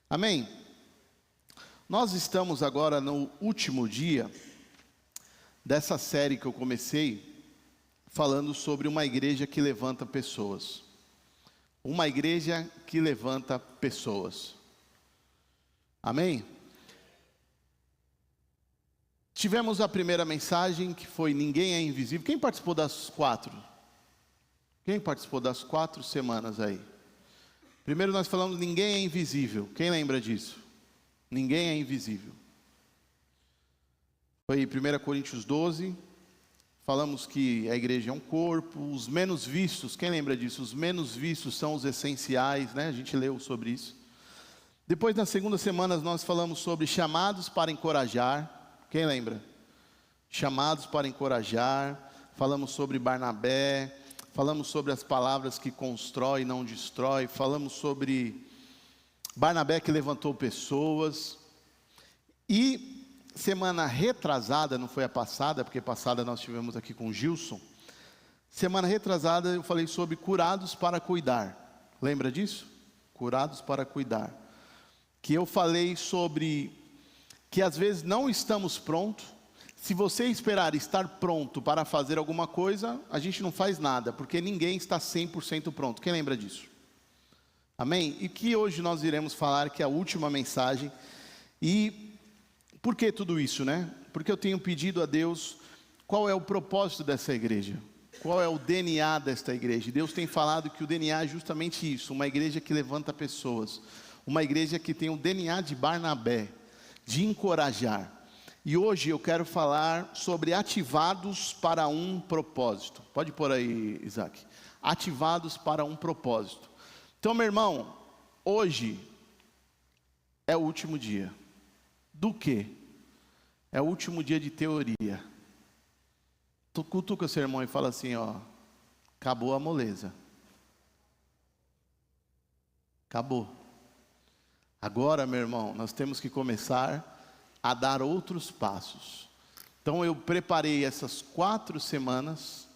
Amém? Nós estamos agora no último dia dessa série que eu comecei, falando sobre uma igreja que levanta pessoas. Uma igreja que levanta pessoas. Amém? Tivemos a primeira mensagem que foi Ninguém é Invisível. Quem participou das 4? Quem participou das 4 semanas aí? Primeiro nós falamos Ninguém é Invisível. Quem lembra disso? Ninguém é invisível. Foi 1 Coríntios 12. Falamos que a igreja é um corpo. Os menos vistos, quem lembra disso? Os menos vistos são os essenciais, né? A gente leu sobre isso. Depois, na segunda semana, nós falamos sobre chamados para encorajar. Quem lembra? Chamados para encorajar. Falamos sobre Barnabé. Falamos sobre as palavras que constrói e não destrói. Falamos sobre Barnabé que levantou pessoas. E semana retrasada, não foi a passada, porque passada nós tivemos aqui com o Gilson. Semana retrasada eu falei sobre curados para cuidar. Lembra disso? Curados para cuidar. Que eu falei sobre que às vezes não estamos prontos. Se você esperar estar pronto para fazer alguma coisa, a gente não faz nada, porque ninguém está 100% pronto. Quem lembra disso? Amém? E que hoje nós iremos falar que é a última mensagem. E por que tudo isso, né? Porque eu tenho pedido a Deus qual é o propósito dessa igreja. Qual é o DNA desta igreja? Deus tem falado que o DNA é justamente isso. Uma igreja que levanta pessoas. Uma igreja que tem o DNA de Barnabé. De encorajar. E hoje eu quero falar sobre ativados para um propósito. Pode pôr aí, Isaac. Ativados para um propósito. Então, meu irmão, hoje é o último dia. Do quê? É o último dia de teoria. Tu cutuca o seu irmão e fala assim, ó, acabou a moleza. Acabou. Agora, meu irmão, nós temos que começar a dar outros passos. Então eu preparei essas 4 semanas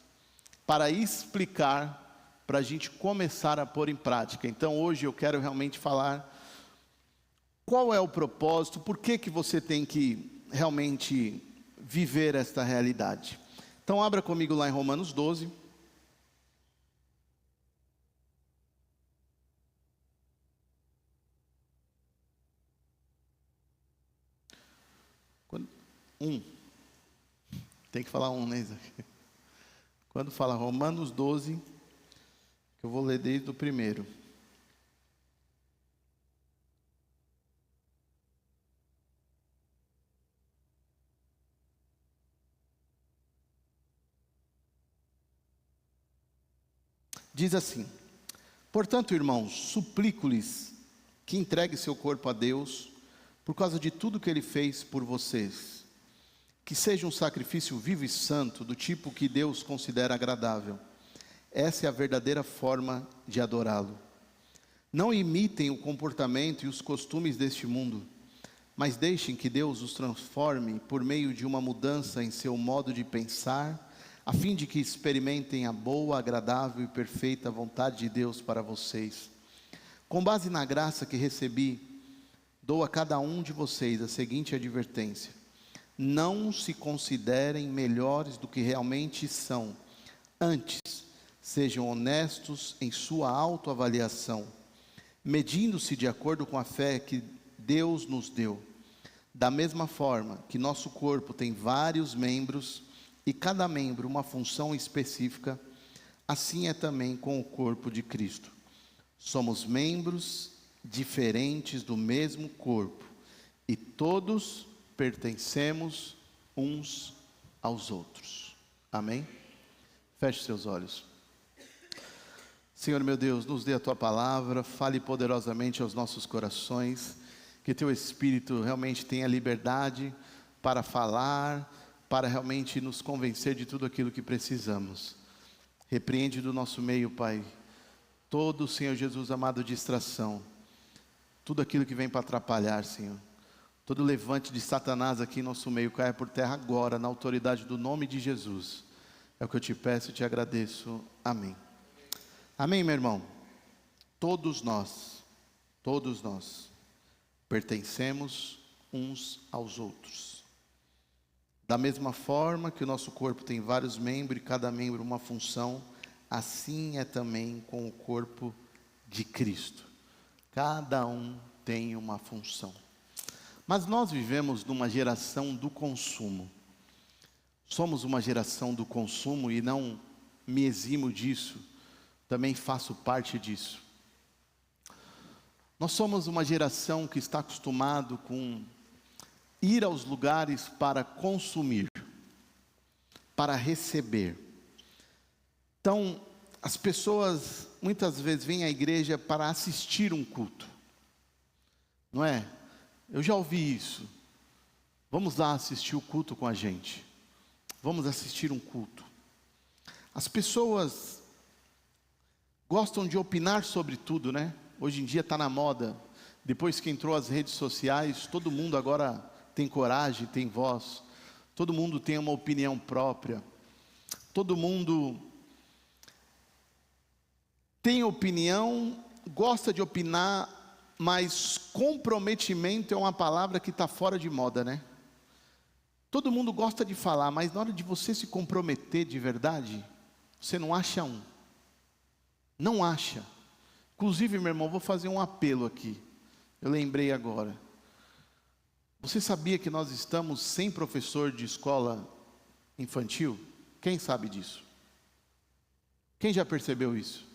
para explicar, para a gente começar a pôr em prática. Então hoje eu quero realmente falar qual é o propósito, por que que você tem que realmente viver esta realidade. Então abra comigo lá em Romanos 12. Tem que falar né, Isaac? Quando fala Romanos 12, que eu vou ler desde o primeiro. Diz assim: portanto, irmãos, suplico-lhes que entreguem seu corpo a Deus, por causa de tudo que Ele fez por vocês. Que seja um sacrifício vivo e santo, do tipo que Deus considera agradável. Essa é a verdadeira forma de adorá-lo. Não imitem o comportamento e os costumes deste mundo, mas deixem que Deus os transforme por meio de uma mudança em seu modo de pensar, a fim de que experimentem a boa, agradável e perfeita vontade de Deus para vocês. Com base na graça que recebi, dou a cada um de vocês a seguinte advertência: não se considerem melhores do que realmente são. Antes, sejam honestos em sua autoavaliação, medindo-se de acordo com a fé que Deus nos deu. Da mesma forma que nosso corpo tem vários membros, e cada membro uma função específica, assim é também com o corpo de Cristo. Somos membros diferentes do mesmo corpo, e todos pertencemos uns aos outros. Amém? Feche seus olhos. Senhor meu Deus, nos dê a Tua palavra, fale poderosamente aos nossos corações, que Teu Espírito realmente tenha liberdade para falar, para realmente nos convencer de tudo aquilo que precisamos. Repreende do nosso meio, Pai, todo, Senhor Jesus amado, distração, tudo aquilo que vem para atrapalhar, Senhor. Todo levante de Satanás aqui em nosso meio caia por terra agora, na autoridade do nome de Jesus. É o que eu te peço e te agradeço. Amém. Amém, meu irmão? Todos nós pertencemos uns aos outros. Da mesma forma que o nosso corpo tem vários membros e cada membro uma função, assim é também com o corpo de Cristo. Cada um tem uma função. Mas nós vivemos numa geração do consumo. Somos uma geração do consumo e não me eximo disso, também faço parte disso. Nós somos uma geração que está acostumado com ir aos lugares para consumir, para receber. Então, as pessoas muitas vezes vêm à igreja para assistir um culto, não é? Eu já ouvi isso. Vamos lá assistir o culto com a gente. Vamos assistir um culto. As pessoas gostam de opinar sobre tudo, né? Hoje em dia está na moda. Depois que entrou as redes sociais, todo mundo agora tem coragem, tem voz. Todo mundo tem uma opinião própria. Todo mundo tem opinião, gosta de opinar, mas comprometimento é uma palavra que está fora de moda, né? Todo mundo gosta de falar, mas na hora de você se comprometer de verdade, você não acha um. Não acha. Inclusive, meu irmão, vou fazer um apelo aqui. Eu lembrei agora. Você sabia que nós estamos sem professor de escola infantil? Quem sabe disso? Quem já percebeu isso?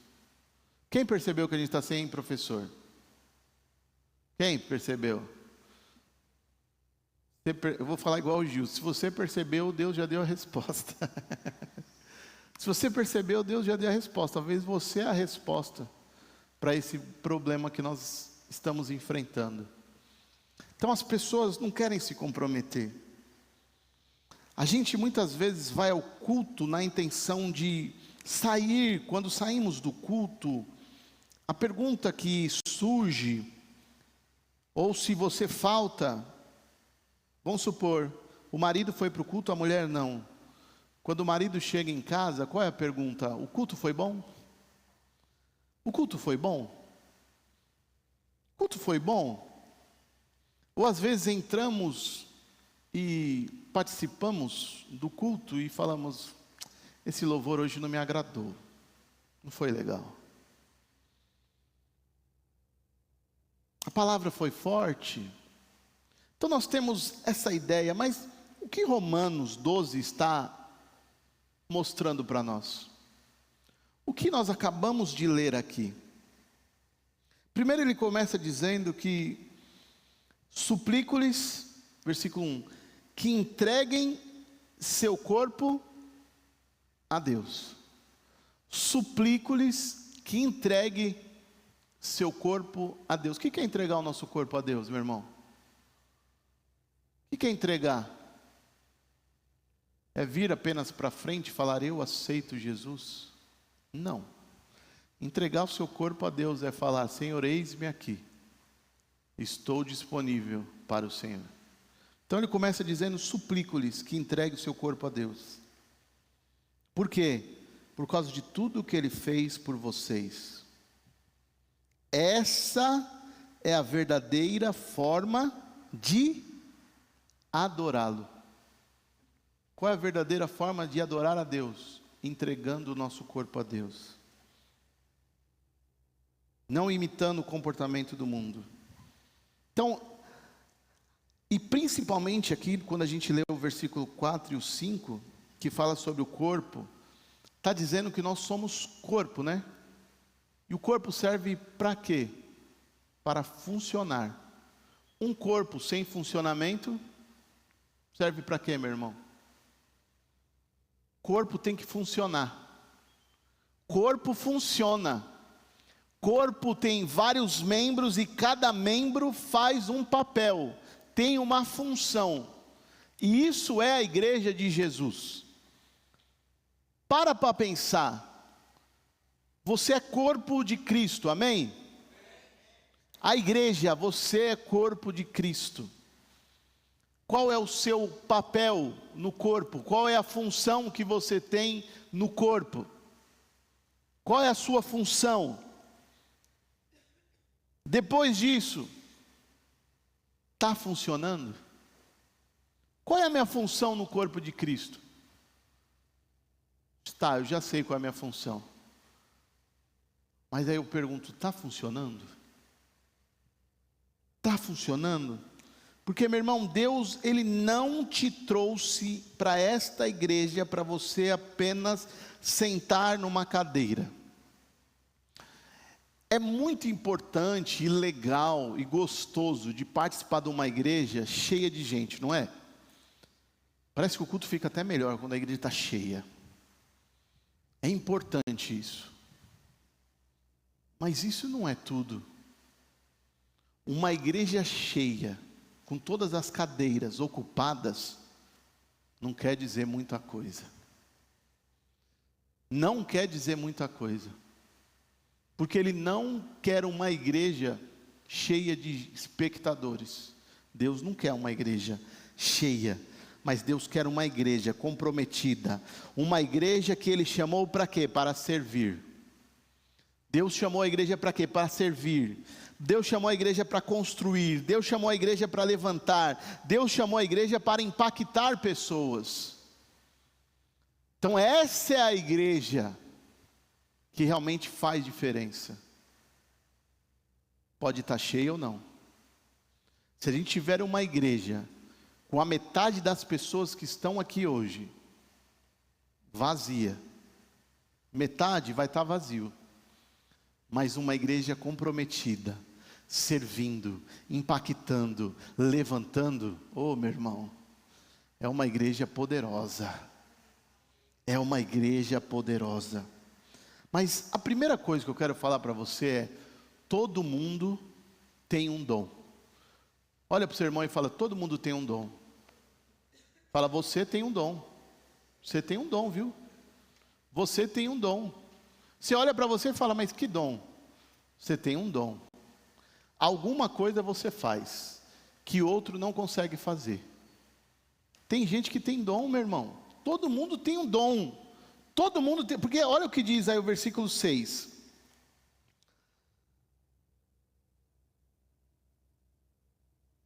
Quem percebeu que a gente está sem professor? Quem percebeu? Eu vou falar igual o Gil. Se você percebeu, Deus já deu a resposta. Se você percebeu, Deus já deu a resposta. Talvez você é a resposta para esse problema que nós estamos enfrentando. Então as pessoas não querem se comprometer. A gente muitas vezes vai ao culto na intenção de sair. Quando saímos do culto, a pergunta que surge, ou se você falta, vamos supor, o marido foi para o culto, a mulher não. Quando o marido chega em casa, qual é a pergunta? O culto foi bom? O culto foi bom? O culto foi bom? Ou às vezes entramos e participamos do culto e falamos, esse louvor hoje não me agradou, não foi legal. A palavra foi forte. Então nós temos essa ideia, mas o que Romanos 12 está mostrando para nós? O que nós acabamos de ler aqui? Primeiro ele começa dizendo que suplico-lhes, versículo 1, que entreguem seu corpo a Deus. Suplico-lhes que entregue seu corpo a Deus. O que é entregar o nosso corpo a Deus, meu irmão? O que é entregar? É vir apenas para frente e falar, eu aceito Jesus? Não. Entregar o seu corpo a Deus é falar, Senhor, eis-me aqui. Estou disponível para o Senhor. Então ele começa dizendo, suplico-lhes que entregue o seu corpo a Deus. Por quê? Por causa de tudo que Ele fez por vocês. Essa é a verdadeira forma de adorá-lo. Qual é a verdadeira forma de adorar a Deus? Entregando o nosso corpo a Deus. Não imitando o comportamento do mundo. Então, e principalmente aqui, quando a gente lê o versículo 4 e o 5, que fala sobre o corpo, está dizendo que nós somos corpo, né? E o corpo serve para quê? Para funcionar. Um corpo sem funcionamento, serve para quê, meu irmão? Corpo tem que funcionar. Corpo funciona. Corpo tem vários membros e cada membro faz um papel, tem uma função. E isso é a igreja de Jesus. Para pensar. Você é corpo de Cristo, amém? A igreja, você é corpo de Cristo. Qual é o seu papel no corpo? Qual é a função que você tem no corpo? Qual é a sua função? Depois disso, Está funcionando? Qual é a minha função no corpo de Cristo? Tá, eu já sei qual é a minha função. Mas aí eu pergunto, está funcionando? Está funcionando? Porque, meu irmão, Deus, Ele não te trouxe para esta igreja para você apenas sentar numa cadeira. É muito importante e legal e gostoso de participar de uma igreja cheia de gente, não é? Parece que o culto fica até melhor quando a igreja está cheia. É importante isso. Mas isso não é tudo. Uma igreja cheia, com todas as cadeiras ocupadas, não quer dizer muita coisa. Não quer dizer muita coisa. Porque Ele não quer uma igreja cheia de espectadores. Deus não quer uma igreja cheia, mas Deus quer uma igreja comprometida. Uma igreja que Ele chamou para quê? Para servir. Deus chamou a igreja para quê? Para servir. Deus chamou a igreja para construir. Deus chamou a igreja para levantar. Deus chamou a igreja para impactar pessoas. Então essa é a igreja que realmente faz diferença. Pode estar cheia ou não. Se a gente tiver uma igreja com a metade das pessoas que estão aqui hoje vazia, metade vai estar vazio. Mas uma igreja comprometida, servindo, impactando, levantando, oh meu irmão, é uma igreja poderosa. É uma igreja poderosa. Mas a primeira coisa que eu quero falar para você é: todo mundo tem um dom. Olha para o seu irmão e fala: todo mundo tem um dom. Fala: você tem um dom. Você tem um dom, viu? Você tem um dom. Você olha para você e fala: mas que dom? Você tem um dom. Alguma coisa você faz que outro não consegue fazer. Tem gente que tem dom, meu irmão. Todo mundo tem um dom. Todo mundo tem, porque olha o que diz aí o versículo 6.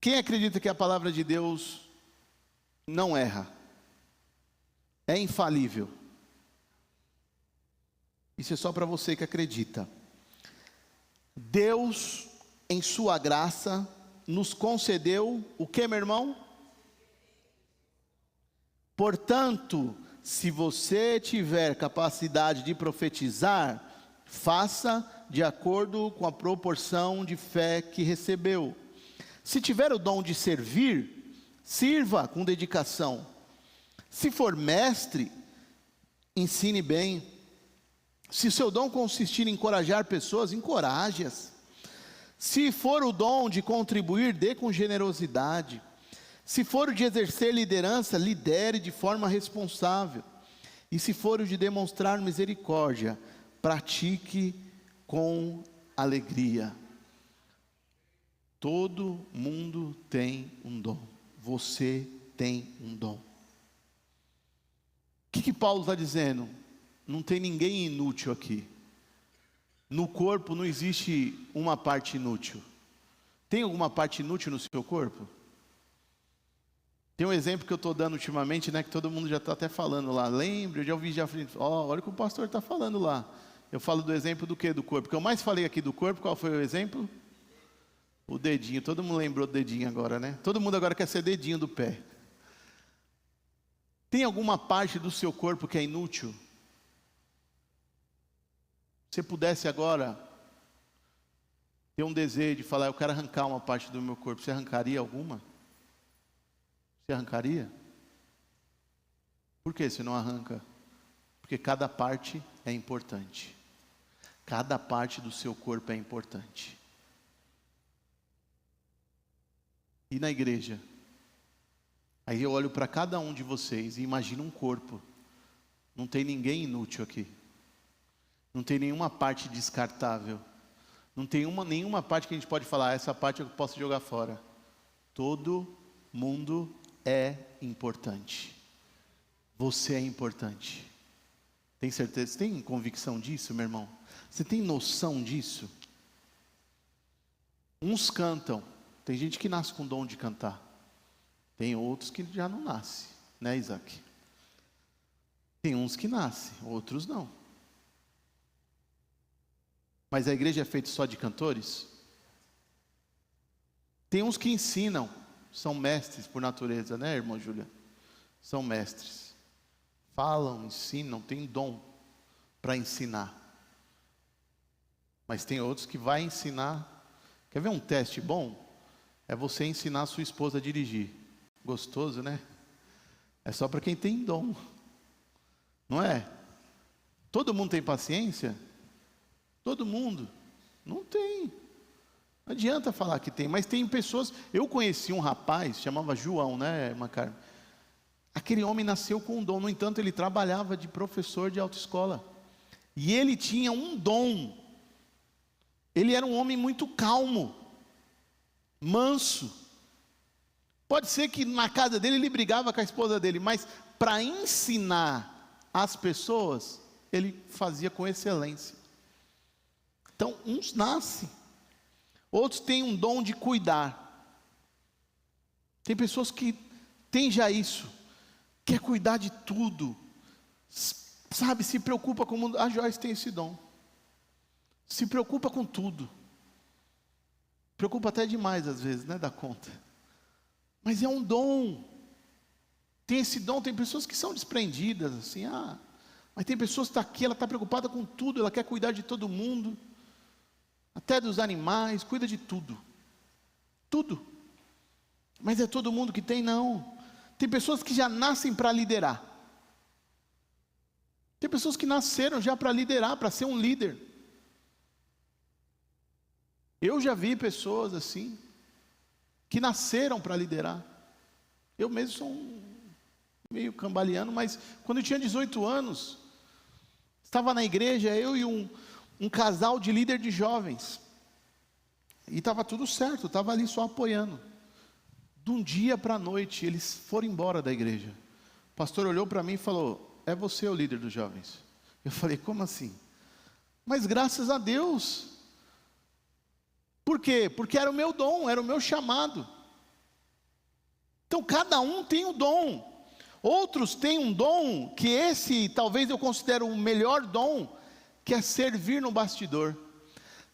Quem acredita que a palavra de Deus não erra? É infalível. Isso é só para você que acredita. Deus, em sua graça, nos concedeu o que, meu irmão? Portanto, se você tiver capacidade de profetizar, faça de acordo com a proporção de fé que recebeu. Se tiver o dom de servir, sirva com dedicação. Se for mestre, ensine bem. Se seu dom consistir em encorajar pessoas, encoraje-as. Se for o dom de contribuir, dê com generosidade. Se for o de exercer liderança, lidere de forma responsável. E se for o de demonstrar misericórdia, pratique com alegria. Todo mundo tem um dom. Você tem um dom. O que Paulo está dizendo? Não tem ninguém inútil aqui. No corpo não existe uma parte inútil. Tem alguma parte inútil no seu corpo? Tem um exemplo que eu estou dando ultimamente, né, que todo mundo já está até falando lá. Lembra, eu já ouvi, olha o que o pastor está falando lá. Eu falo do exemplo do que? Do corpo. O que eu mais falei aqui do corpo, qual foi o exemplo? O dedinho. Todo mundo lembrou do dedinho agora, né? Todo mundo agora quer ser dedinho do pé. Tem alguma parte do seu corpo que é inútil? Se você pudesse agora ter um desejo de falar: eu quero arrancar uma parte do meu corpo, você arrancaria alguma? Você arrancaria? Por que você não arranca? Porque cada parte é importante. Cada parte do seu corpo é importante. E na igreja? Aí eu olho para cada um de vocês e imagino um corpo. Não tem ninguém inútil aqui. Não tem nenhuma parte descartável. Não tem nenhuma parte que a gente pode falar: essa parte eu posso jogar fora. Todo mundo é importante. Você é importante. Tem certeza? Você tem convicção disso, meu irmão? Você tem noção disso? Uns cantam, Tem gente que nasce com o dom de cantar. Tem outros que já não nascem, né, Isaac? Tem uns que nascem, outros não. Mas a igreja é feita só de cantores? Tem uns que ensinam, são mestres por natureza, né, irmã Júlia? São mestres. Falam, ensinam, têm dom para ensinar. Mas tem outros que vai ensinar. Quer ver um teste bom? É você ensinar a sua esposa a dirigir. Gostoso, né? É só para quem tem dom. Não é? Todo mundo tem paciência? Todo mundo? Não tem. Não adianta falar que tem, mas tem pessoas. Eu conheci um rapaz, chamava João, né, irmã Carmen? Aquele homem nasceu com um dom, no entanto, ele trabalhava de professor de autoescola. E ele tinha um dom. Ele era um homem muito calmo, manso. Pode ser que na casa dele ele brigava com a esposa dele, mas para ensinar as pessoas, ele fazia com excelência. Então, uns nascem, outros têm um dom de cuidar. Tem pessoas que têm já isso, quer cuidar de tudo, sabe, se preocupa com o mundo. A Joyce tem esse dom, se preocupa com tudo, preocupa até demais às vezes, né, dá conta, mas é um dom, tem esse dom. Tem pessoas que são desprendidas, assim, mas tem pessoas que estão aqui, ela está preocupada com tudo, ela quer cuidar de todo mundo, até dos animais, cuida de tudo, tudo, mas é todo mundo que tem? Não. Tem pessoas que já nascem para liderar, tem pessoas que nasceram já para liderar, para ser um líder. Eu já vi pessoas assim, que nasceram para liderar. Eu mesmo sou meio cambaleano, mas quando eu tinha 18 anos, estava na igreja, eu e um casal de líder de jovens, e estava tudo certo, estava ali só apoiando. De um dia para a noite, eles foram embora da igreja. O pastor olhou para mim e falou: é você o líder dos jovens? Eu falei: como assim? Mas graças a Deus. Por quê? Porque era o meu dom, era o meu chamado. Então cada um tem um dom. Outros têm um dom, que esse talvez eu considero o melhor dom, que é servir no bastidor.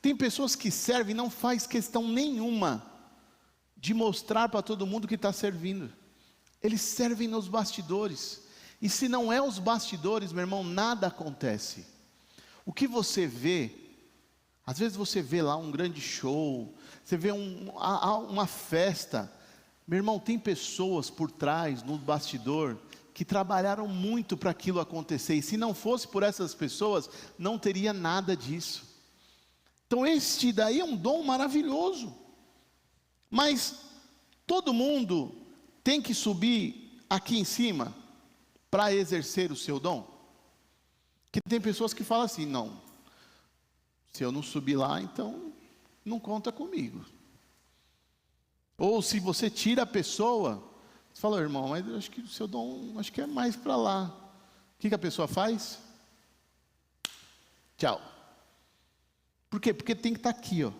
Tem pessoas que servem e não faz questão nenhuma de mostrar para todo mundo que está servindo. Eles servem nos bastidores. E se não é os bastidores, meu irmão, nada acontece. O que você vê, às vezes você vê lá um grande show, você vê uma festa. Meu irmão, tem pessoas por trás, no bastidor, que trabalharam muito para aquilo acontecer. E se não fosse por essas pessoas, não teria nada disso. Então este daí é um dom maravilhoso. Mas todo mundo tem que subir aqui em cima para exercer o seu dom? Que tem pessoas que falam assim: não, se eu não subir lá, então não conta comigo. Ou se você tira a pessoa, você fala: irmão, mas eu acho que o seu dom, acho que é mais para lá. O que a pessoa faz? Tchau. Por quê? Porque tem que estar aqui, ó.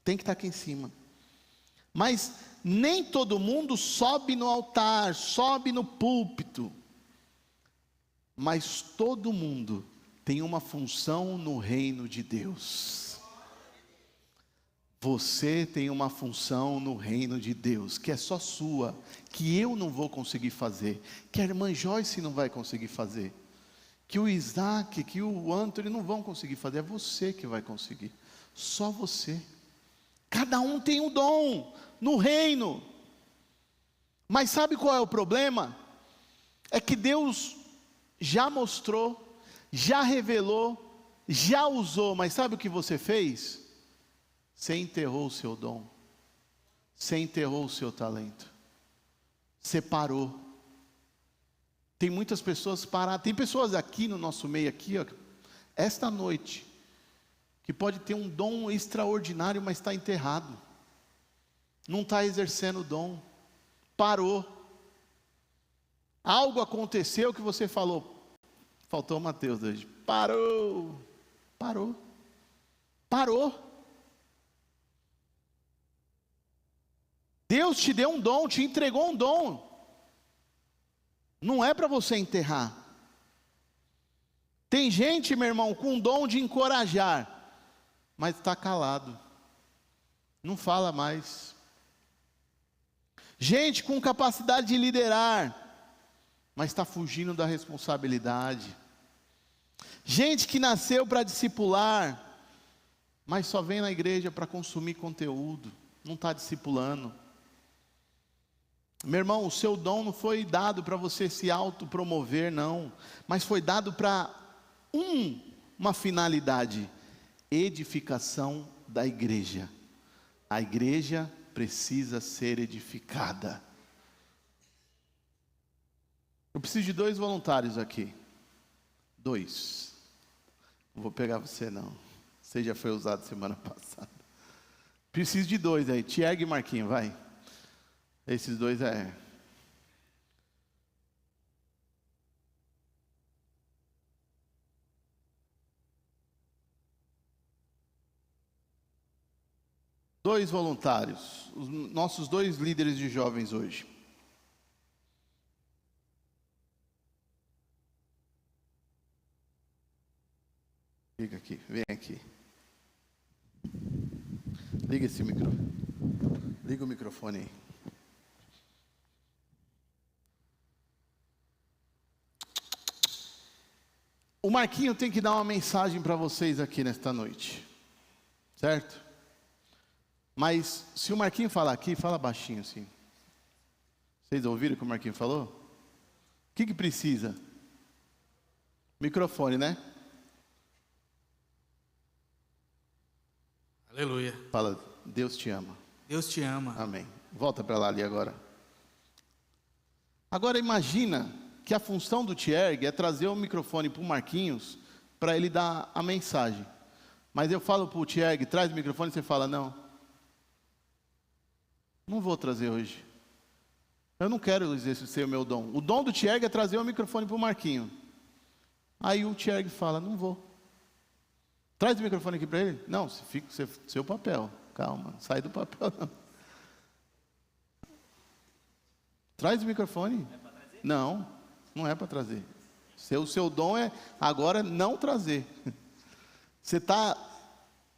Tem que estar aqui em cima. Mas nem todo mundo sobe no altar, sobe no púlpito. Mas todo mundo tem uma função no reino de Deus. Você tem uma função no reino de Deus, que é só sua, que eu não vou conseguir fazer, que a irmã Joyce não vai conseguir fazer, que o Isaac, que o Antônio não vão conseguir fazer. É você que vai conseguir, só você. Cada um tem um dom no reino. Mas sabe qual é o problema? É que Deus já mostrou, já revelou, já usou, mas sabe o que você fez? Você enterrou o seu dom, você enterrou o seu talento, você parou. Tem muitas pessoas paradas, tem pessoas aqui no nosso meio, aqui, ó, esta noite, que pode ter um dom extraordinário, mas está enterrado, não está exercendo o dom, parou. Algo aconteceu que você falou, faltou o Mateus hoje, parou. Deus te deu um dom, te entregou um dom. Não é para você enterrar. Tem gente, meu irmão, com o dom de encorajar, mas está calado, não fala mais. Gente com capacidade de liderar, mas está fugindo da responsabilidade. Gente que nasceu para discipular, mas só vem na igreja para consumir conteúdo, não está discipulando. Meu irmão, o seu dom não foi dado para você se autopromover, não, mas foi dado para uma finalidade: edificação da igreja. A igreja precisa ser edificada. Eu preciso de 2 voluntários aqui. 2. Não vou pegar você não. Você já foi usado semana passada. Preciso de 2 aí. Tiago e Marquinho, vai. Esses 2 é. Dois voluntários, os nossos 2 líderes de jovens hoje. Fica aqui, vem aqui. Liga esse microfone. Liga o microfone aí. O Marquinho tem que dar uma mensagem para vocês aqui nesta noite, certo? Mas se o Marquinho falar aqui, fala baixinho assim. Vocês ouviram o que o Marquinho falou? O que precisa? Microfone, né? Aleluia. Fala, Deus te ama. Deus te ama. Amém. Volta para lá ali agora. Agora imagina que a função do Thierg é trazer o microfone para o Marquinhos, para ele dar a mensagem. Mas eu falo para o Thierg, traz o microfone, e você fala, não vou trazer hoje. Eu não quero exercer o meu dom. O dom do Thierg é trazer o microfone para o Marquinho. Aí o Thierg fala, não vou. Traz o microfone aqui para ele. Não, fica seu papel. Calma, sai do papel não. Traz o microfone. É para trazer? Não é para trazer. O seu dom é agora não trazer. Você está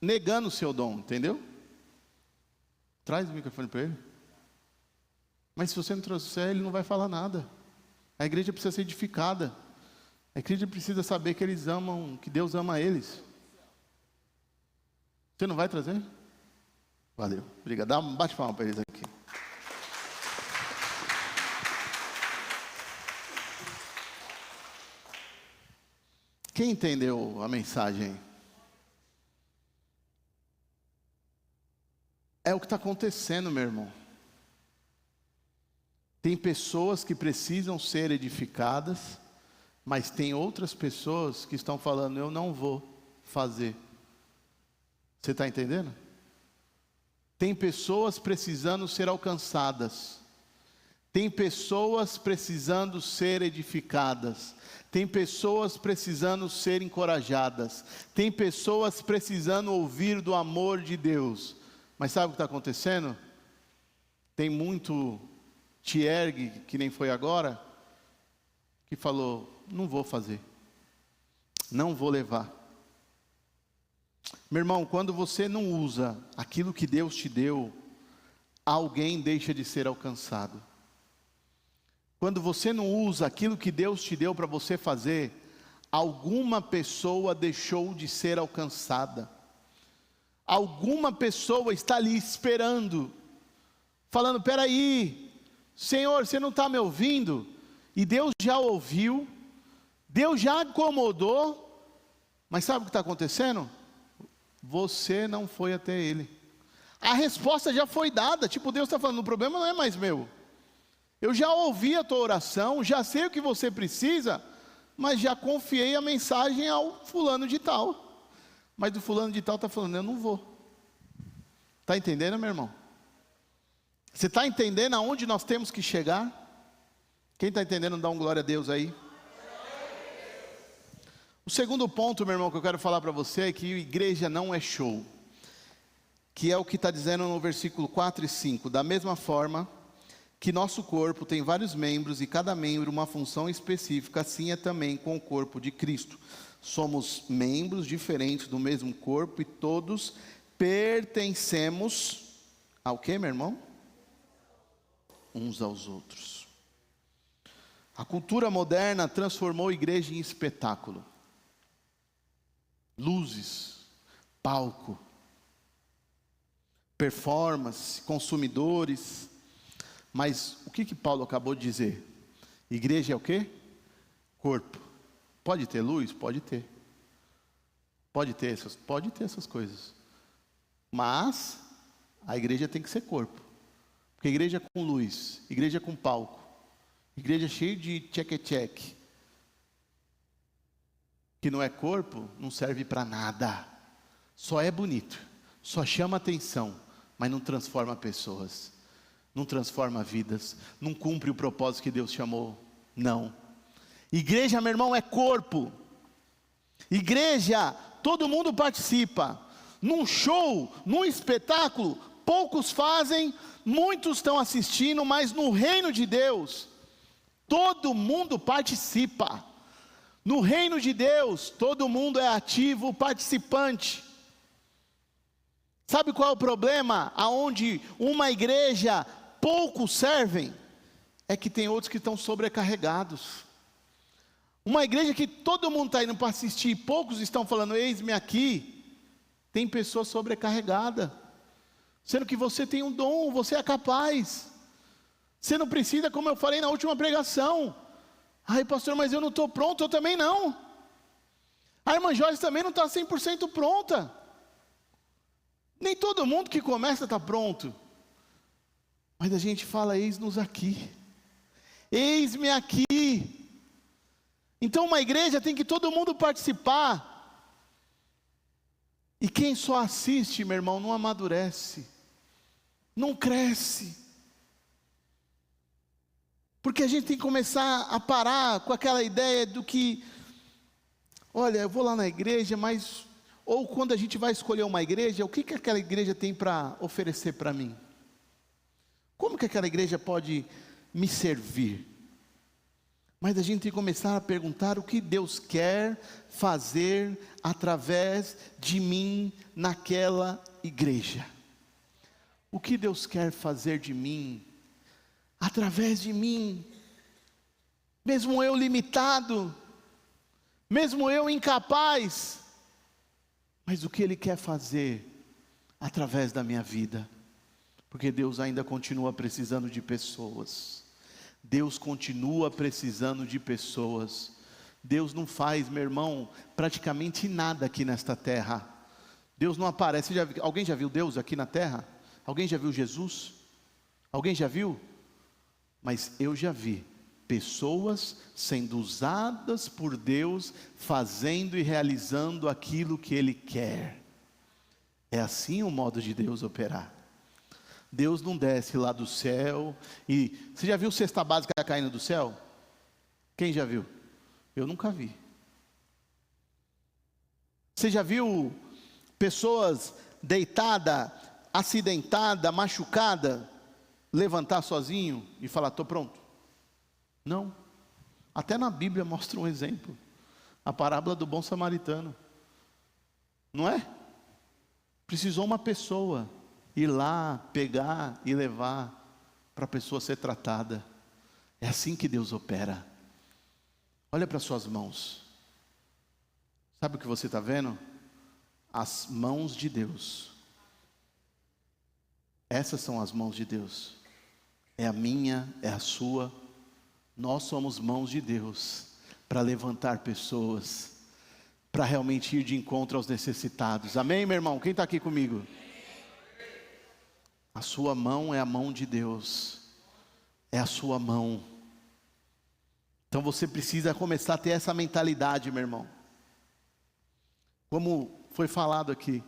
negando o seu dom, entendeu? Traz o microfone para ele. Mas se você não trouxer, ele não vai falar nada. A igreja precisa ser edificada. A igreja precisa saber que eles amam, que Deus ama eles. Você não vai trazer? Valeu. Obrigado. Dá um bate-palma para eles aqui. Quem entendeu a mensagem? É o que está acontecendo, meu irmão. Tem pessoas que precisam ser edificadas, mas tem outras pessoas que estão falando, eu não vou fazer. Você está entendendo? Tem pessoas precisando ser alcançadas. Tem pessoas precisando ser edificadas. Tem pessoas precisando ser encorajadas. Tem pessoas precisando ouvir do amor de Deus. Mas sabe o que está acontecendo? Tem muito Thierg, que nem foi agora, que falou, não vou fazer. Não vou levar. Meu irmão, quando você não usa aquilo que Deus te deu, alguém deixa de ser alcançado. Quando você não usa aquilo que Deus te deu para você fazer, alguma pessoa deixou de ser alcançada. Alguma pessoa está ali esperando, falando, peraí, Senhor, você não está me ouvindo? E Deus já ouviu, Deus já acomodou, mas sabe o que está acontecendo? Você não foi até Ele. A resposta já foi dada, tipo, Deus está falando, o problema não é mais meu. Eu já ouvi a tua oração, já sei o que você precisa, mas já confiei a mensagem ao fulano de tal. Mas o fulano de tal está falando, eu não vou. Está entendendo, meu irmão? Você está entendendo aonde nós temos que chegar? Quem está entendendo, dá um glória a Deus aí. O segundo ponto, meu irmão, que eu quero falar para você é que igreja não é show. que é o que está dizendo no versículo 4 e 5. Da mesma forma que nosso corpo tem vários membros e cada membro uma função específica, assim é também com o corpo de Cristo. Somos membros diferentes do mesmo corpo e todos pertencemos ao quê, meu irmão? Uns aos outros. A cultura moderna transformou a igreja em espetáculo. Luzes, palco, performance, consumidores. Mas o que Paulo acabou de dizer? Igreja é o quê? Corpo. Pode ter luz? Pode ter. Pode ter essas coisas. Mas a igreja tem que ser corpo. Porque igreja com luz, igreja com palco, igreja cheia de cheque-cheque, que não é corpo, não serve para nada. Só é bonito, só chama atenção, mas não transforma pessoas, não transforma vidas, não cumpre o propósito que Deus chamou. Não. Igreja, meu irmão, é corpo. Igreja, todo mundo participa. Num show, num espetáculo, poucos fazem, muitos estão assistindo, mas no reino de Deus, todo mundo participa. No reino de Deus, todo mundo é ativo, participante. Sabe qual é o problema? Aonde uma igreja poucos servem, é que tem outros que estão sobrecarregados. Uma igreja que todo mundo está indo para assistir, poucos estão falando, eis-me aqui. Tem pessoa sobrecarregada, sendo que você tem um dom, você é capaz. Você não precisa, como eu falei na última pregação. Ai, pastor, mas eu não estou pronto, eu também não. A irmã Joyce também não está 100% pronta. Nem todo mundo que começa está pronto. Mas a gente fala, eis-nos aqui. Eis-me aqui. Então uma igreja tem que todo mundo participar. E quem só assiste, meu irmão, não amadurece, não cresce. Porque a gente tem que começar a parar com aquela ideia do que, olha, eu vou lá na igreja, mas, ou quando a gente vai escolher uma igreja, o que aquela igreja tem para oferecer para mim? Como que aquela igreja pode me servir? Mas a gente tem que começar a perguntar o que Deus quer fazer através de mim naquela igreja. O que Deus quer fazer de mim, através de mim, mesmo eu limitado, mesmo eu incapaz, mas o que Ele quer fazer através da minha vida, porque Deus ainda continua precisando de pessoas. Deus continua precisando de pessoas. Deus não faz, meu irmão, praticamente nada aqui nesta terra. Deus não aparece. Alguém já viu Deus aqui na terra? Alguém já viu Jesus? Alguém já viu? Mas eu já vi pessoas sendo usadas por Deus, fazendo e realizando aquilo que Ele quer. É assim o modo de Deus operar. Deus não desce lá do céu e... Você já viu cesta básica caindo do céu? Quem já viu? Eu nunca vi. Você já viu pessoas deitadas, acidentadas, machucadas, levantar sozinho e falar, estou pronto? Não. Até na Bíblia mostra um exemplo. A parábola do bom samaritano. Não é? Precisou uma pessoa ir lá, pegar e levar para a pessoa ser tratada. É assim que Deus opera. Olha para suas mãos. Sabe o que você está vendo? As mãos de Deus. Essas são as mãos de Deus. É a minha, é a sua. Nós somos mãos de Deus para levantar pessoas, para realmente ir de encontro aos necessitados. Amém, meu irmão? Quem está aqui comigo? A sua mão é a mão de Deus, é a sua mão. Então você precisa começar a ter essa mentalidade, meu irmão. Como foi falado aqui,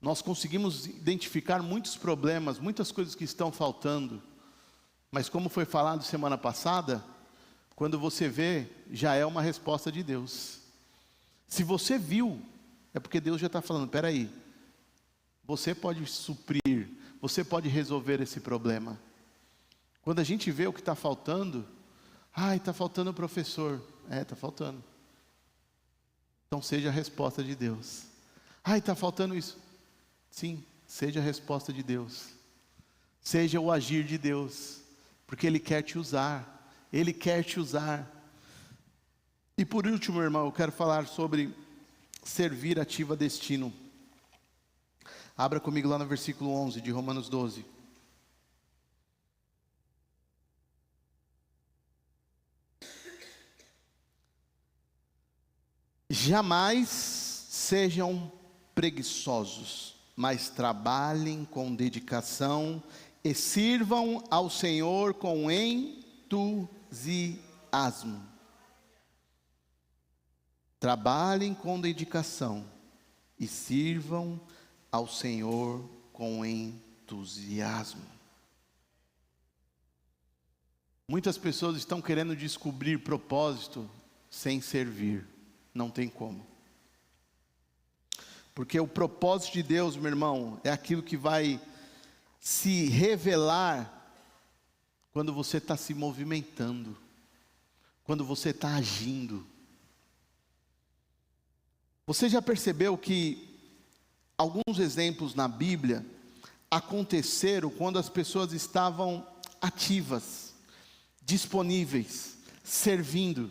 nós conseguimos identificar muitos problemas, muitas coisas que estão faltando. Mas como foi falado semana passada, quando você vê, já é uma resposta de Deus. Se você viu, é porque Deus já está falando, espera aí, você pode suprir, você pode resolver esse problema. Quando a gente vê o que está faltando, está faltando professor. Está faltando. Então seja a resposta de Deus. Está faltando isso. Sim, seja a resposta de Deus. Seja o agir de Deus. Porque Ele quer te usar. Ele quer te usar. E por último, irmão, eu quero falar sobre servir ativa destino. Abra comigo lá no versículo 11 de Romanos 12. Jamais sejam preguiçosos, mas trabalhem com dedicação e sirvam ao Senhor com entusiasmo. Trabalhem com dedicação e sirvam ao Senhor com entusiasmo. Muitas pessoas estão querendo descobrir propósito sem servir. Não tem como. Porque o propósito de Deus, meu irmão, é aquilo que vai se revelar quando você está se movimentando, quando você está agindo. Você já percebeu que alguns exemplos na Bíblia aconteceram quando as pessoas estavam ativas, disponíveis, servindo?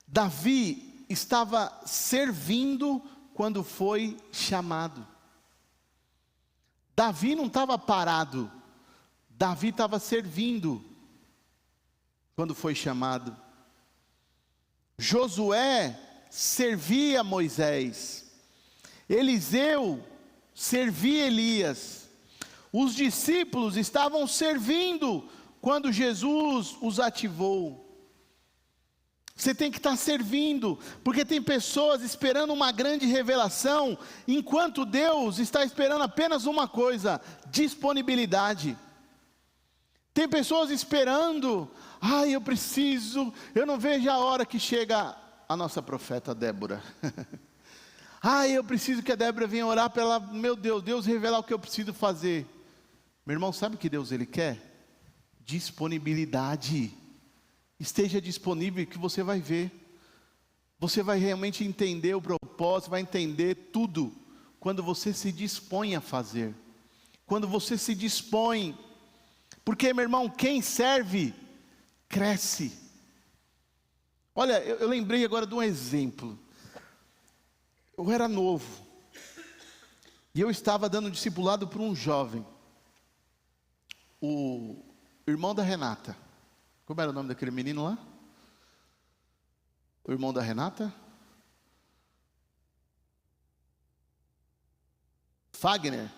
Davi estava servindo quando foi chamado. Davi não estava parado. Davi estava servindo quando foi chamado. Josué servia Moisés. Eliseu servia Elias. Os discípulos estavam servindo quando Jesus os ativou. Você tem que estar servindo, porque tem pessoas esperando uma grande revelação, enquanto Deus está esperando apenas uma coisa: disponibilidade. Tem pessoas esperando, eu não vejo a hora que chega a nossa profeta Débora. Eu preciso que a Débora venha orar para ela, meu Deus revelar o que eu preciso fazer. Meu irmão, sabe o que Deus Ele quer? Disponibilidade. Esteja disponível que você vai ver. Você vai realmente entender o propósito, vai entender tudo quando você se dispõe a fazer. Quando você se dispõe. Porque, meu irmão, quem serve, cresce. Olha, eu lembrei agora de um exemplo. Eu era novo. E eu estava dando discipulado para um jovem. O irmão da Renata. Como era o nome daquele menino lá? O irmão da Renata? Fagner.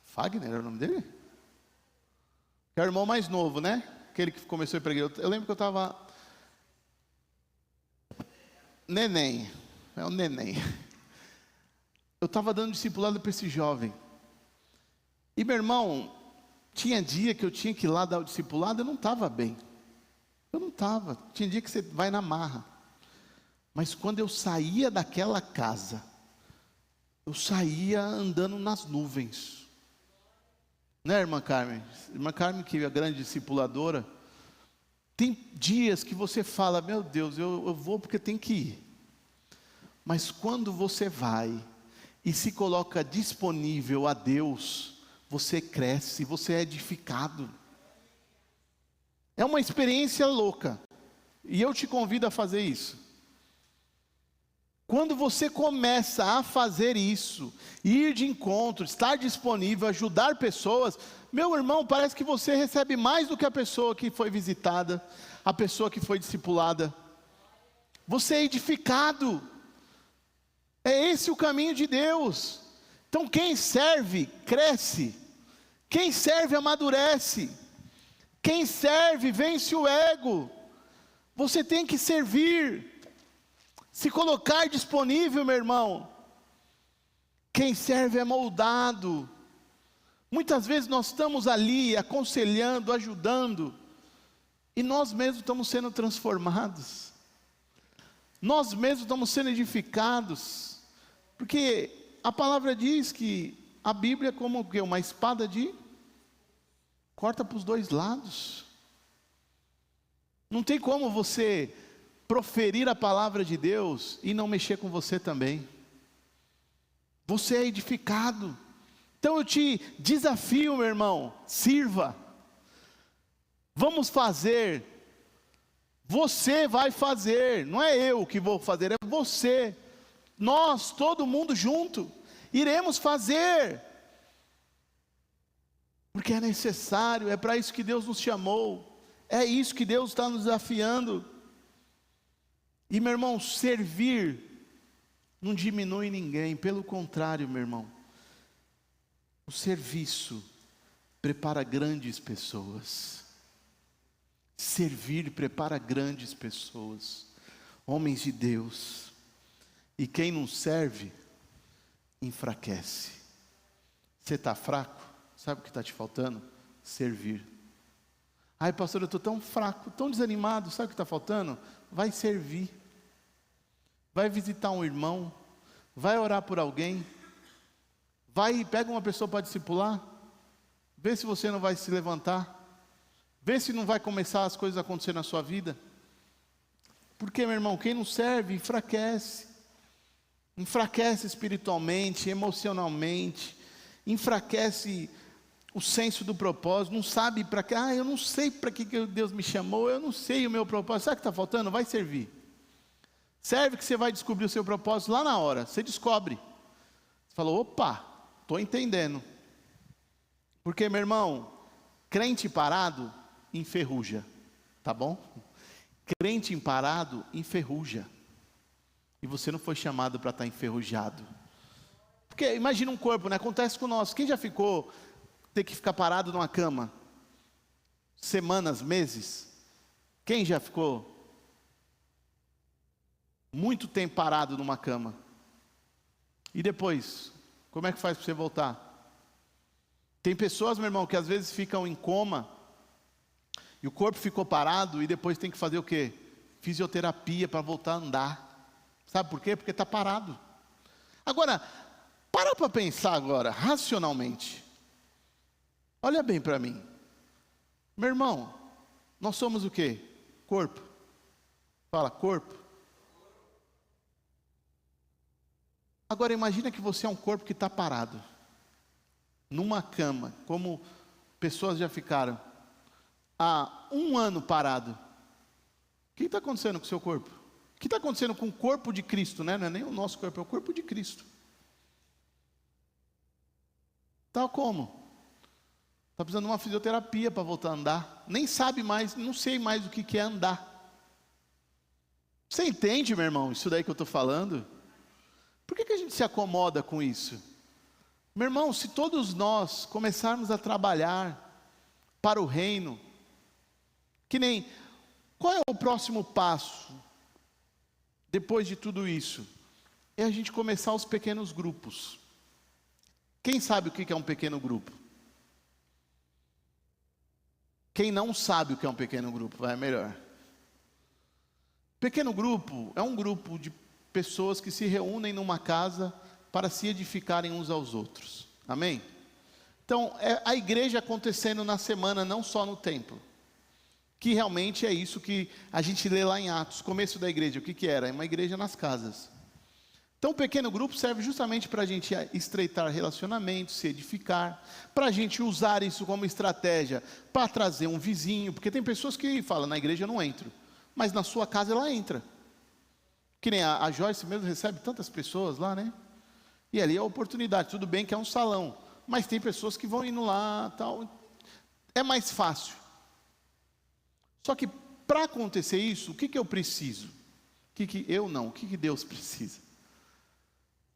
Fagner era o nome dele? Que é o irmão mais novo, né? Aquele que começou a pregar. Eu lembro que eu estava... Neném. É um neném. Eu estava dando discipulado para esse jovem. E meu irmão, tinha dia que eu tinha que ir lá dar o discipulado, eu não estava bem. Eu não estava. Tinha dia que você vai na marra. Mas quando eu saía daquela casa, eu saía andando nas nuvens. Né, irmã Carmen? Irmã Carmen, que é a grande discipuladora. Tem dias que você fala, meu Deus, eu vou porque tem que ir. Mas quando você vai e se coloca disponível a Deus, você cresce, você é edificado. É uma experiência louca. E eu te convido a fazer isso. Quando você começa a fazer isso, ir de encontro, estar disponível, ajudar pessoas, meu irmão, parece que você recebe mais do que a pessoa que foi visitada, a pessoa que foi discipulada. Você é edificado. É esse o caminho de Deus. Então quem serve, cresce. Quem serve, amadurece. Quem serve, vence o ego. Você tem que servir. Se colocar disponível, meu irmão. Quem serve é moldado. Muitas vezes nós estamos ali aconselhando, ajudando, e nós mesmos estamos sendo transformados. Nós mesmos estamos sendo edificados. Porque a palavra diz que a Bíblia é como o quê? Uma espada corta para os dois lados. Não tem como você proferir a palavra de Deus e não mexer com você também. Você é edificado. Então eu te desafio, meu irmão, sirva. Vamos fazer. Você vai fazer, não é eu que vou fazer, é você. Nós, todo mundo junto, iremos fazer. Porque é necessário, é para isso que Deus nos chamou. É isso que Deus está nos desafiando. E meu irmão, servir não diminui ninguém, pelo contrário, meu irmão. O serviço prepara grandes pessoas. Servir prepara grandes pessoas, homens de Deus. E quem não serve, enfraquece. Você está fraco? Sabe o que está te faltando? Servir. Ai, pastor, eu estou tão fraco, tão desanimado. Sabe o que está faltando? Vai servir. Vai visitar um irmão. Vai orar por alguém. Vai e pega uma pessoa para discipular. Vê se você não vai se levantar. Vê se não vai começar as coisas a acontecer na sua vida. Porque, meu irmão, quem não serve, enfraquece. Enfraquece espiritualmente, emocionalmente. Enfraquece o senso do propósito. Não sabe para quê. Eu não sei para que Deus me chamou. Eu não sei o meu propósito. Sabe o que está faltando? Vai servir. Serve que você vai descobrir o seu propósito lá na hora. Você descobre. Você falou, opa, estou entendendo. Porque, meu irmão, crente parado enferruja, tá bom? Crente parado enferruja. E você não foi chamado para estar enferrujado. Porque imagina um corpo, né? Acontece com nós. Quem já ficou, ter que ficar parado numa cama? Semanas, meses? Quem já ficou muito tempo parado numa cama? E depois, como é que faz para você voltar? Tem pessoas, meu irmão, que às vezes ficam em coma, e o corpo ficou parado, e depois tem que fazer o quê? Fisioterapia para voltar a andar. Sabe por quê? Porque está parado. Agora, para pensar agora, racionalmente. Olha bem para mim. Meu irmão, nós somos o quê? Corpo. Fala, corpo. Agora imagina que você é um corpo que está parado. Numa cama, como pessoas já ficaram há 1 ano parado. O que está acontecendo com o seu corpo? O que está acontecendo com o corpo de Cristo, né? Não é nem o nosso corpo, é o corpo de Cristo. Está como? Está precisando de uma fisioterapia para voltar a andar. Nem sabe mais, não sei mais o que é andar. Você entende, meu irmão, isso daí que eu estou falando? Por que a gente se acomoda com isso? Meu irmão, se todos nós começarmos a trabalhar para o reino, que nem, qual é o próximo passo, depois de tudo isso? É a gente começar os pequenos grupos. Quem sabe o que é um pequeno grupo? Quem não sabe o que é um pequeno grupo, vai melhor. Pequeno grupo é um grupo de pessoas que se reúnem numa casa para se edificarem uns aos outros. Amém? Então, é a igreja acontecendo na semana, não só no templo. Que realmente é isso que a gente lê lá em Atos, começo da igreja. O que era? É uma igreja nas casas. Então, o pequeno grupo serve justamente para a gente estreitar relacionamentos, se edificar, para a gente usar isso como estratégia, para trazer um vizinho, porque tem pessoas que falam, na igreja eu não entro, mas na sua casa ela entra. Que nem a Joyce mesmo recebe tantas pessoas lá, né? E ali é a oportunidade, tudo bem que é um salão, mas tem pessoas que vão indo lá, tal. É mais fácil. Só que para acontecer isso, o que eu preciso? O que Deus precisa?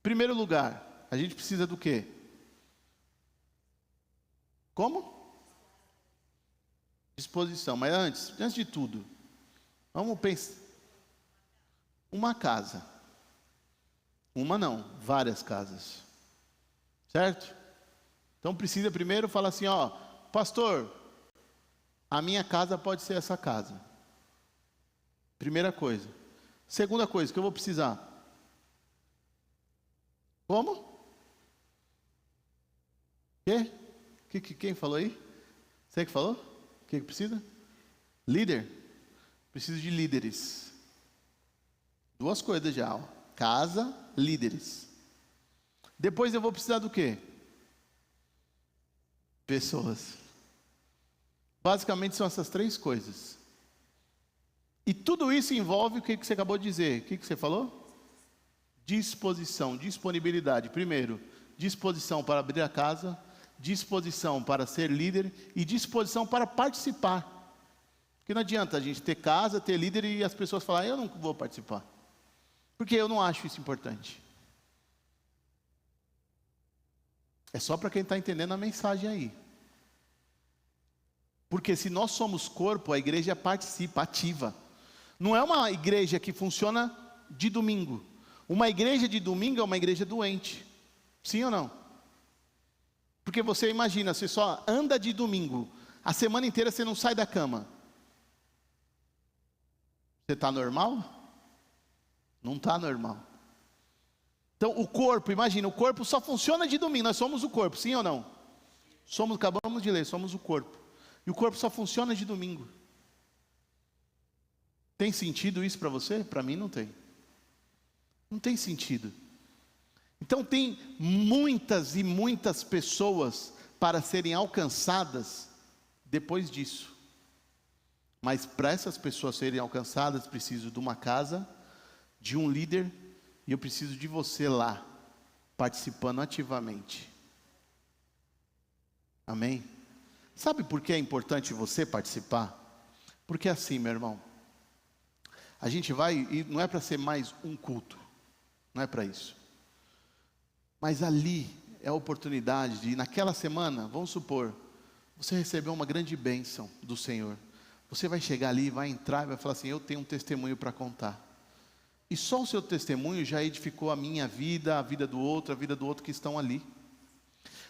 Primeiro lugar, a gente precisa do quê? Como? Disposição. Mas antes de tudo, vamos pensar. Uma casa. Uma não, várias casas. Certo? Então precisa primeiro falar assim, ó, pastor, a minha casa pode ser essa casa. Primeira coisa. Segunda coisa que eu vou precisar. Como? Quê? Quem falou aí? Você que falou? O que precisa? Líder? Preciso de líderes. Duas coisas já, ó. Casa, líderes. Depois eu vou precisar do quê? Pessoas. Basicamente são essas três coisas. E tudo isso envolve o que você acabou de dizer. O que você falou? Disposição, disponibilidade. Primeiro, disposição para abrir a casa, disposição para ser líder e disposição para participar. Porque não adianta a gente ter casa, ter líder e as pessoas falarem, eu não vou participar. Porque eu não acho isso importante. É só para quem está entendendo a mensagem aí. Porque se nós somos corpo, a igreja participa, ativa. Não é uma igreja que funciona de domingo. Uma igreja de domingo é uma igreja doente. Sim ou não? Porque você imagina, você só anda de domingo, a semana inteira você não sai da cama. Você está normal? Não está normal. Então o corpo, imagina, o corpo só funciona de domingo. Nós somos o corpo, sim ou não? Acabamos de ler, somos o corpo. E o corpo só funciona de domingo. Tem sentido isso para você? Para mim não tem. Não tem sentido. Então tem muitas e muitas pessoas para serem alcançadas depois disso. Mas para essas pessoas serem alcançadas, preciso de uma casa, de um líder, e eu preciso de você lá, participando ativamente. Amém? Sabe por que é importante você participar? Porque assim, meu irmão, a gente vai, e não é para ser mais um culto, não é para isso. Mas ali é a oportunidade de, naquela semana, vamos supor, você recebeu uma grande bênção do Senhor. Você vai chegar ali, vai entrar e vai falar assim, eu tenho um testemunho para contar. E só o seu testemunho já edificou a minha vida, a vida do outro, a vida do outro que estão ali.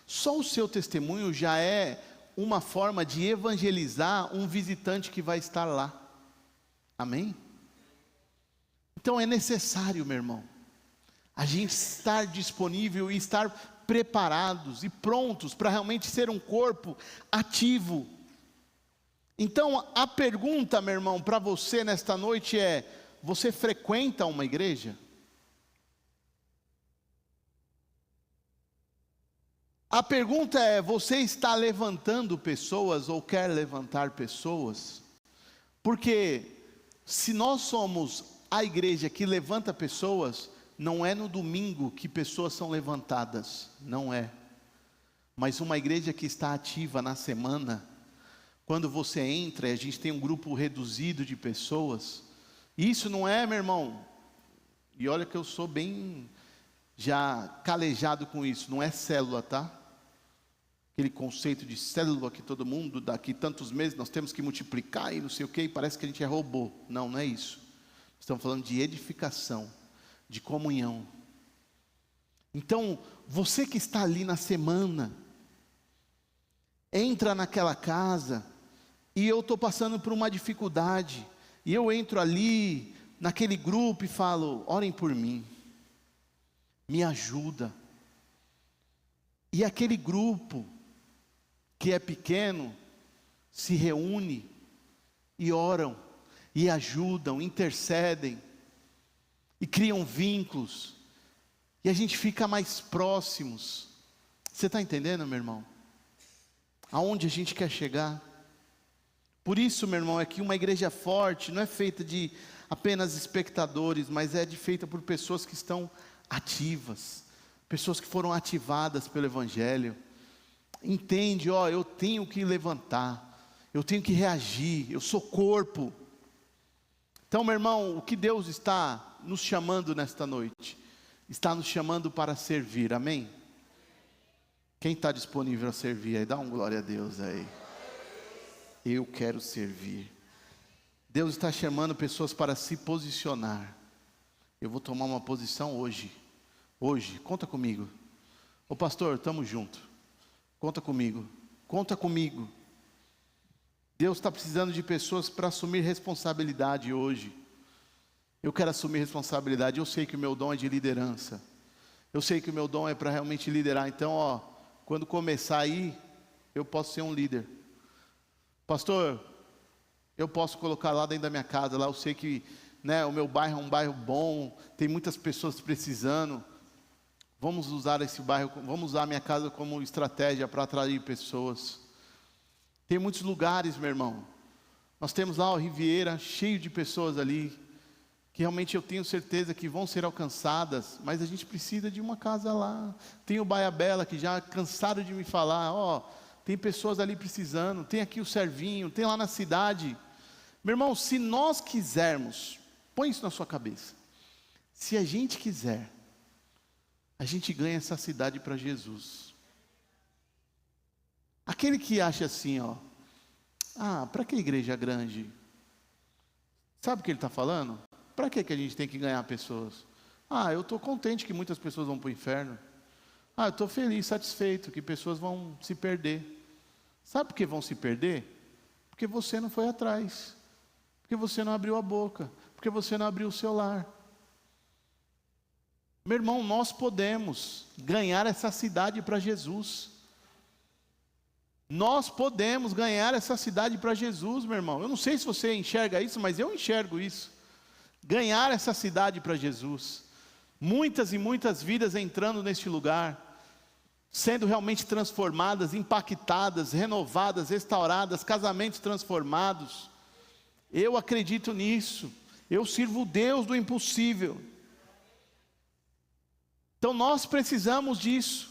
Só o seu testemunho já é uma forma de evangelizar um visitante que vai estar lá. Amém? Então é necessário, meu irmão, a gente estar disponível e estar preparados e prontos para realmente ser um corpo ativo. Então a pergunta, meu irmão, para você nesta noite é: você frequenta uma igreja? A pergunta é: você está levantando pessoas ou quer levantar pessoas? Porque se nós somos a igreja que levanta pessoas, não é no domingo que pessoas são levantadas, não é. Mas uma igreja que está ativa na semana, quando você entra e a gente tem um grupo reduzido de pessoas, isso não é, meu irmão, e olha que eu sou bem já calejado com isso, não é célula, tá? Aquele conceito de célula que todo mundo, daqui tantos meses nós temos que multiplicar e não sei o que, e parece que a gente é robô. Não, não é isso. Estamos falando de edificação, de comunhão. Então, você que está ali na semana, entra naquela casa, e eu estou passando por uma dificuldade, e eu entro ali, naquele grupo e falo, orem por mim, me ajuda. E aquele grupo, que é pequeno, se reúne, e oram, e ajudam, intercedem, e criam vínculos, e a gente fica mais próximos. Você está entendendo, meu irmão? Aonde a gente quer chegar? Por isso, meu irmão, é que uma igreja forte não é feita de apenas espectadores, mas é feita por pessoas que estão ativas, pessoas que foram ativadas pelo Evangelho. Entende, ó, eu tenho que levantar, eu tenho que reagir, eu sou corpo. Então, meu irmão, o que Deus está nos chamando nesta noite? Está nos chamando para servir, amém? Quem está disponível a servir aí? Dá um glória a Deus aí. Eu quero servir. Deus está chamando pessoas para se posicionar. Eu vou tomar uma posição hoje. Hoje, conta comigo. Ô pastor, estamos juntos. Conta comigo. Conta comigo. Deus está precisando de pessoas para assumir responsabilidade hoje. Eu quero assumir responsabilidade. Eu sei que o meu dom é de liderança. Eu sei que o meu dom é para realmente liderar. Então, ó, quando começar aí, eu posso ser um líder. Pastor, eu posso colocar lá dentro da minha casa, lá eu sei que, né, o meu bairro é um bairro bom, tem muitas pessoas precisando. Vamos usar esse bairro, vamos usar a minha casa como estratégia para atrair pessoas. Tem muitos lugares, meu irmão. Nós temos lá o Riviera, cheio de pessoas ali, que realmente eu tenho certeza que vão ser alcançadas, mas a gente precisa de uma casa lá. Tem o Baia Bela, que já cansaram de me falar, tem pessoas ali precisando, tem aqui o Servinho, tem lá na cidade. Meu irmão, se nós quisermos, põe isso na sua cabeça, se a gente quiser, a gente ganha essa cidade para Jesus. Aquele que acha assim, para que igreja grande? Sabe o que ele está falando? Para que a gente tem que ganhar pessoas? Eu estou contente que muitas pessoas vão para o inferno. Eu estou feliz, satisfeito que pessoas vão se perder. Sabe por que vão se perder? Porque você não foi atrás. Porque você não abriu a boca. Porque você não abriu o seu lar. Meu irmão, nós podemos ganhar essa cidade para Jesus. Nós podemos ganhar essa cidade para Jesus, meu irmão. Eu não sei se você enxerga isso, mas eu enxergo isso. Ganhar essa cidade para Jesus. Muitas e muitas vidas entrando neste lugar, sendo realmente transformadas, impactadas, renovadas, restauradas, casamentos transformados. Eu acredito nisso. Eu sirvo o Deus do impossível. Então nós precisamos disso.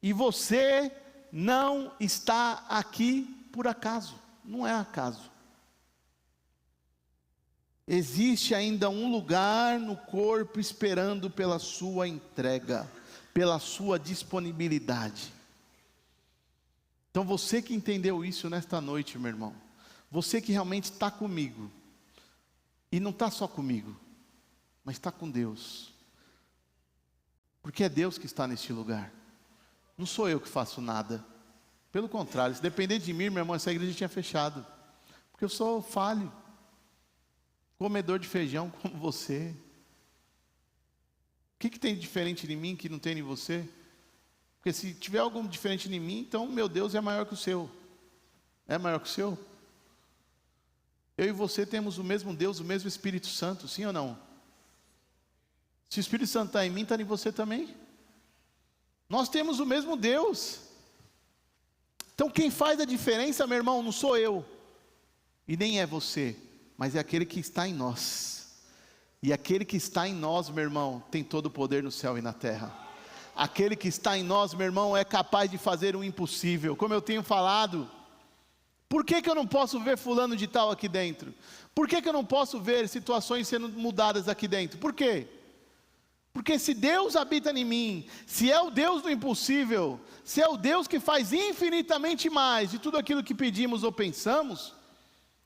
E você não está aqui por acaso. Não é acaso. Existe ainda um lugar no corpo esperando pela sua entrega, pela sua disponibilidade. Então você que entendeu isso nesta noite, meu irmão, você que realmente está comigo, e não está só comigo, mas está com Deus, porque é Deus que está neste lugar, não sou eu que faço nada, pelo contrário, se depender de mim, meu irmão, essa igreja tinha fechado, porque eu sou falho, comedor de feijão como você. O que tem de diferente em mim que não tem em você? Porque se tiver algo diferente em mim, então meu Deus é maior que o seu. É maior que o seu? Eu e você temos o mesmo Deus, o mesmo Espírito Santo, sim ou não? Se o Espírito Santo está em mim, está em você também. Nós temos o mesmo Deus. Então quem faz a diferença, meu irmão, não sou eu, e nem é você, mas é aquele que está em nós. E aquele que está em nós, meu irmão, tem todo o poder no céu e na terra. Aquele que está em nós, meu irmão, é capaz de fazer o impossível. Como eu tenho falado, por que eu não posso ver fulano de tal aqui dentro? Por que eu não posso ver situações sendo mudadas aqui dentro? Por quê? Porque se Deus habita em mim, se é o Deus do impossível, se é o Deus que faz infinitamente mais de tudo aquilo que pedimos ou pensamos,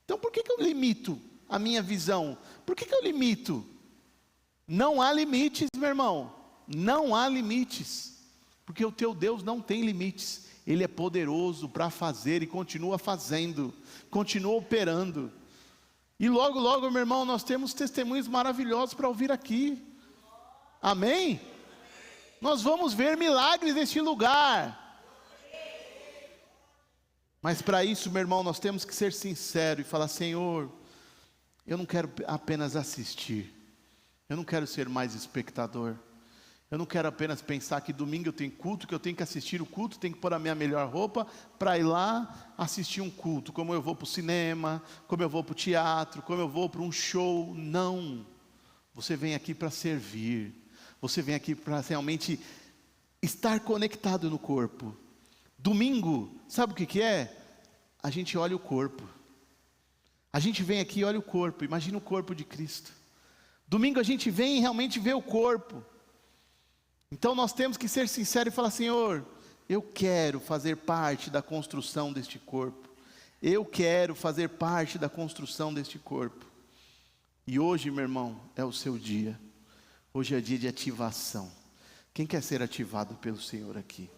então por que eu limito a minha visão? Por que eu limito? Não há limites, meu irmão. Não há limites. Porque o teu Deus não tem limites. Ele é poderoso para fazer e continua fazendo. Continua operando. E logo, logo, meu irmão, nós temos testemunhos maravilhosos para ouvir aqui. Amém? Nós vamos ver milagres neste lugar. Mas para isso, meu irmão, nós temos que ser sinceros e falar: Senhor, eu não quero apenas assistir, eu não quero ser mais espectador, eu não quero apenas pensar que domingo eu tenho culto, que eu tenho que assistir o culto, tenho que pôr a minha melhor roupa para ir lá assistir um culto, como eu vou para o cinema, como eu vou para o teatro, como eu vou para um show. Não, você vem aqui para servir, você vem aqui para realmente estar conectado no corpo. Domingo, sabe o que é? A gente olha o corpo. A gente vem aqui e olha o corpo. Imagina o corpo de Cristo. Domingo a gente vem e realmente vê o corpo. Então nós temos que ser sinceros e falar: Senhor, eu quero fazer parte da construção deste corpo. Eu quero fazer parte da construção deste corpo. E hoje, meu irmão, é o seu dia. Hoje é dia de ativação. Quem quer ser ativado pelo Senhor aqui?